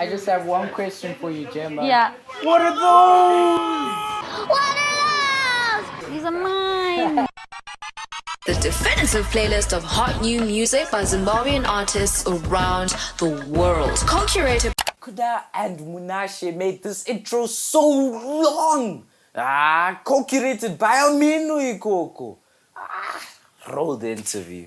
I just have one question for you, Gemma. Yeah. What are those? What are those? These are mine. The definitive playlist of hot new music by Zimbabwean artists around the world. Co-curated. Kuda and Munashe made this intro so long. Co-curated by Aminu Ikoko. Roll the interview.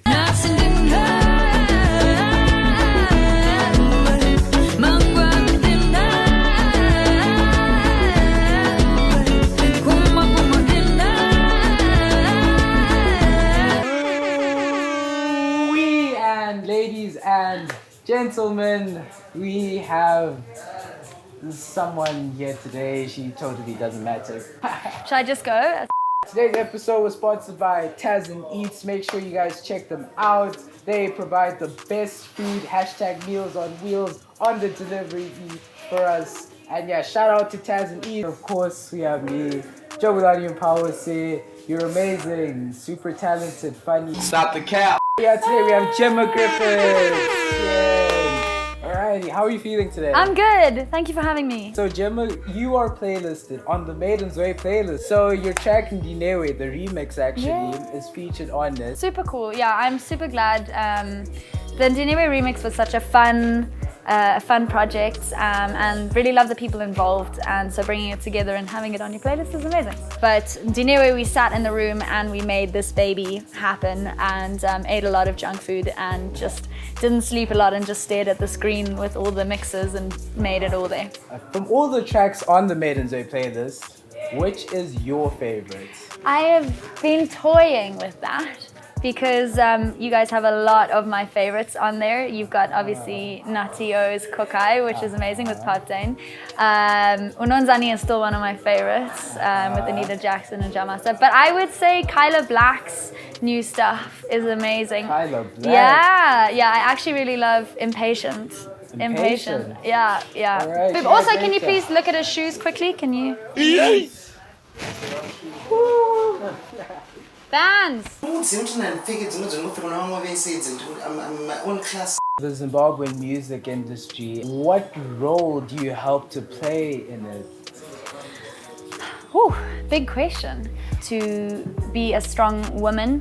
Ladies and gentlemen, we have someone here today. She totally doesn't matter. Should I just go? Today's episode was sponsored by Tazen Eats. Make sure you guys check them out. They provide the best food, #meals on wheels on the delivery for us. And yeah, shout out to Tazen Eats. Of course, we have me, Jogulani and Power say, you're amazing, super talented, funny. Stop the cap. Yeah, today we have Gemma Griffiths. Yay. Alrighty, how are you feeling today? I'm good. Thank you for having me. So Gemma, you are playlisted on the Maiden's Way playlist. So your track Ndinewe, the remix actually, is featured on it. Super cool. Yeah, I'm super glad. The Ndinewe remix was such a fun project and really love the people involved, and so bringing it together and having it on your playlist is amazing. But Ndinewe, we sat in the room and we made this baby happen and ate a lot of junk food and just didn't sleep a lot and just stared at the screen with all the mixes and made it all there. From all the tracks on the Maiden's Way playlist, which is your favorite? I have been toying with that because you guys have a lot of my favorites on there. You've got obviously Natio's Kokai, which is amazing with Pop Dane. Unonzani is still one of my favorites with Anita Jackson and Jamasa. But I would say Kyla Black's new stuff is amazing. Kyla Black? Yeah, I actually really love Impatient. Yeah. Right, but also, can you please look at his shoes quickly? Can you? Yes! Fans! The Zimbabwean music industry, what role do you help to play in it? Big question. To be a strong woman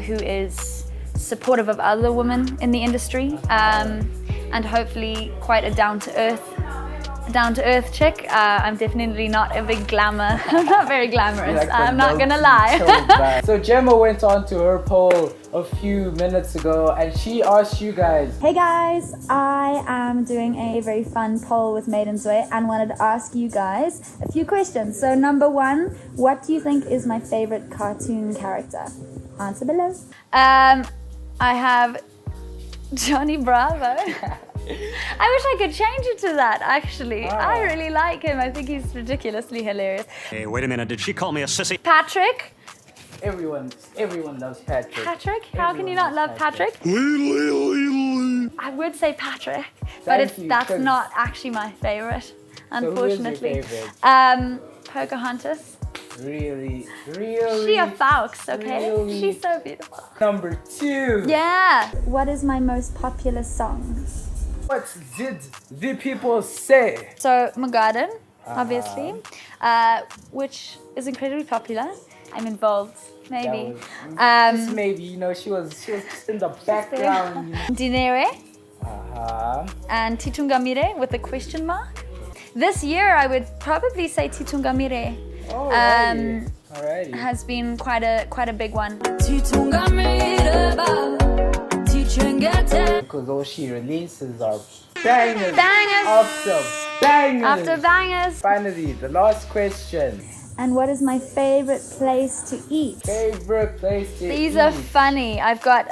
who is supportive of other women in the industry and hopefully quite a down-to-earth chick. I'm definitely not a big glamour. I'm not very glamorous. Like I'm not gonna lie. So Gemma went on to her poll a few minutes ago and she asked you guys. Hey guys, I am doing a very fun poll with Maiden's Way and wanted to ask you guys a few questions. So number one, what do you think is my favorite cartoon character? Answer below. I have Johnny Bravo. I wish I could change it to that, actually. I really like him. I think he's ridiculously hilarious. Hey, wait a minute. Did she call me a sissy? Patrick. Everyone loves Patrick. Patrick? How can you not love Patrick? I would say Patrick, but that's not actually my favorite, unfortunately. So who is your favorite? Pocahontas. Really? She a fox, okay? Really? She's so beautiful. Number two. Yeah. What is my most popular song? What did the people say? So Mugadan, obviously, which is incredibly popular. I'm involved, maybe. Just maybe, she was just in the background. Ndinewe and Titungamire with a question mark. This year, I would probably say Titungamire. Alrighty. Has been quite a big one. Because all she releases are bangers. After bangers. Finally, the last question. And what is my favorite place to eat? Favorite place to eat? These are funny. I've got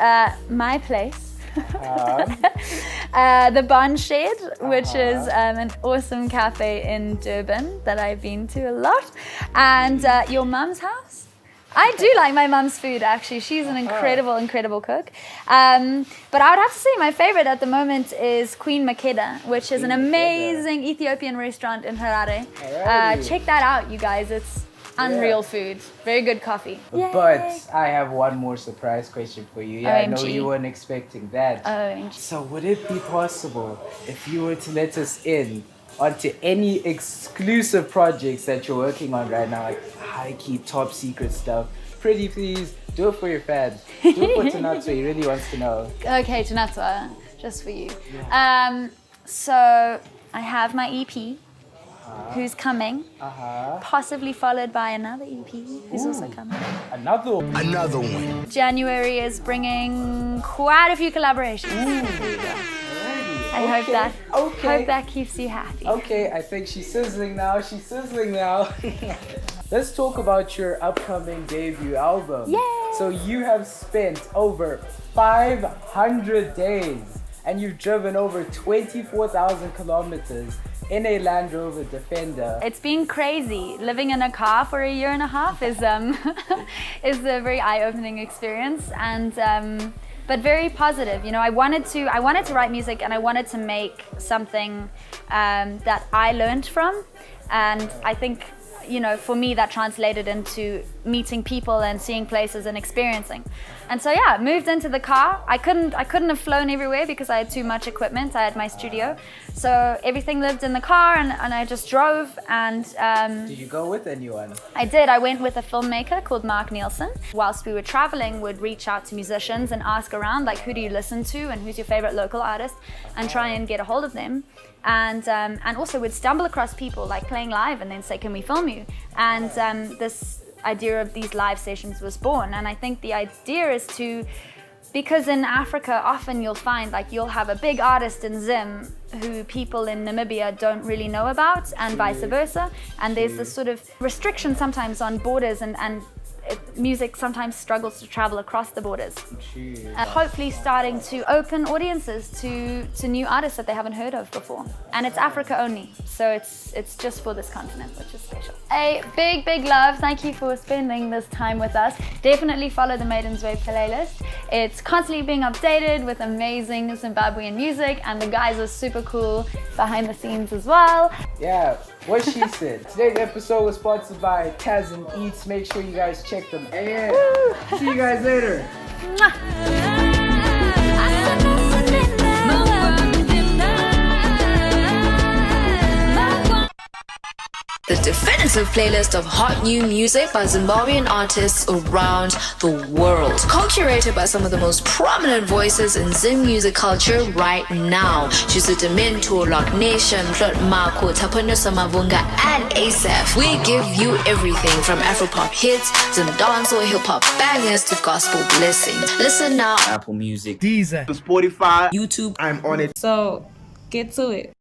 my place. The Barn Shed, which is an awesome cafe in Durban that I've been to a lot, and your mum's house. I do like my mum's food, actually. She's an incredible cook. But I would have to say my favorite at the moment is Queen Makeda, which is an amazing Ethiopian restaurant in Harare. Check that out, you guys. It's Unreal food. Very good coffee. But I have one more surprise question for you. Yeah, I know OMG. you weren't expecting that. OMG. So would it be possible if you were to let us in onto any exclusive projects that you're working on right now, like high-key, top-secret stuff? Pretty please, do it for your fans. Do it for Taponeswa, he really wants to know. Okay, Taponeswa, just for you. So I have my EP, who's coming, possibly followed by another EP, who's also coming. Another one. January is bringing quite a few collaborations. I hope that keeps you happy. Okay, I think she's sizzling now. Let's talk about your upcoming debut album. Yay! So you have spent over 500 days and you've driven over 24,000 kilometers in a Land Rover Defender. It's been crazy. Living in a car for a year and a half is is a very eye-opening experience, and but very positive. You know, I wanted to write music, and I wanted to make something that I learned from, and I think, you know, for me that translated into meeting people and seeing places and experiencing. And so yeah, moved into the car. I couldn't have flown everywhere because I had too much equipment. I had my studio, so everything lived in the car, and I just drove. And did you go with anyone? I did. I went with a filmmaker called Mark Nielsen. Whilst we were traveling, would reach out to musicians and ask around, like, who do you listen to and who's your favorite local artist, and try and get a hold of them. And also would stumble across people like playing live and then say, can we film you? And this idea of these live sessions was born. And I think the idea is to, because in Africa often you'll find like you'll have a big artist in Zim who people in Namibia don't really know about, and vice versa. And there's this sort of restriction sometimes on borders, and music sometimes struggles to travel across the borders. Hopefully starting to open audiences to new artists that they haven't heard of before. And it's Africa only, so it's just for this continent, which is special. A big love, thank you for spending this time with us. Definitely follow the Ndinewe playlist. It's constantly being updated with amazing Zimbabwean music, and the guys are super cool behind the scenes as well. Yeah, what she said. Today's episode was sponsored by Taz and Eats. Make sure you guys check them out. See you guys later. The definitive playlist of hot new music by Zimbabwean artists around the world. Co-curated by some of the most prominent voices in Zim music culture right now. Jusa Dementor, Lochnation, Plot Mhako, Taponeswa Mavunga, and ASAPH. We give you everything from Afro Pop hits, Zim Dancehall, hip-hop bangers to gospel blessings. Listen now. Apple Music, Deezer, Spotify, YouTube. I'm on it. So get to it.